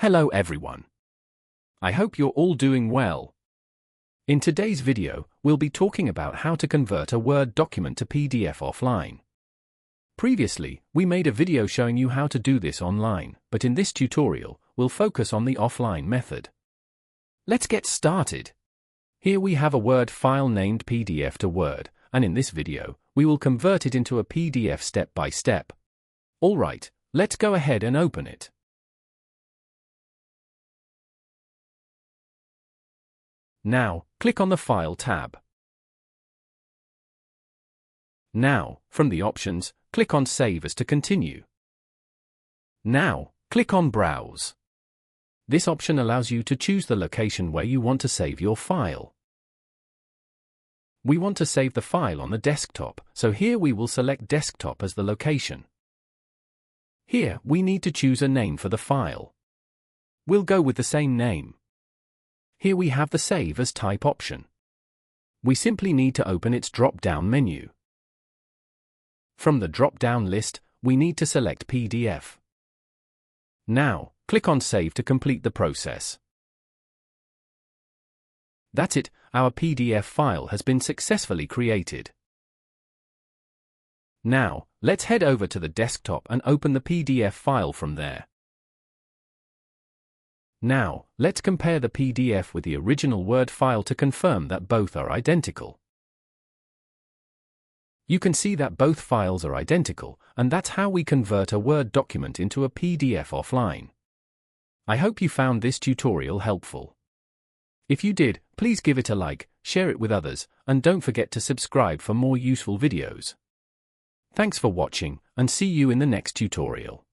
Hello everyone. I hope you're all doing well. In today's video, we'll be talking about how to convert a Word document to PDF offline. Previously, we made a video showing you how to do this online, but in this tutorial, we'll focus on the offline method. Let's get started. Here we have a Word file named PDF to Word, and in this video, we will convert it into a PDF step by step. Alright, let's go ahead and open it. Now, click on the File tab. Now, from the options, click on Save as to continue. Now, click on Browse. This option allows you to choose the location where you want to save your file. We want to save the file on the desktop, so here we will select Desktop as the location. Here, we need to choose a name for the file. We'll go with the same name. Here we have the Save as Type option. We simply need to open its drop-down menu. From the drop-down list, we need to select PDF. Now, click on Save to complete the process. That's it, our PDF file has been successfully created. Now, let's head over to the desktop and open the PDF file from there. Now, let's compare the PDF with the original Word file to confirm that both are identical. You can see that both files are identical, and that's how we convert a Word document into a PDF offline. I hope you found this tutorial helpful. If you did, please give it a like, share it with others, and don't forget to subscribe for more useful videos. Thanks for watching, and see you in the next tutorial.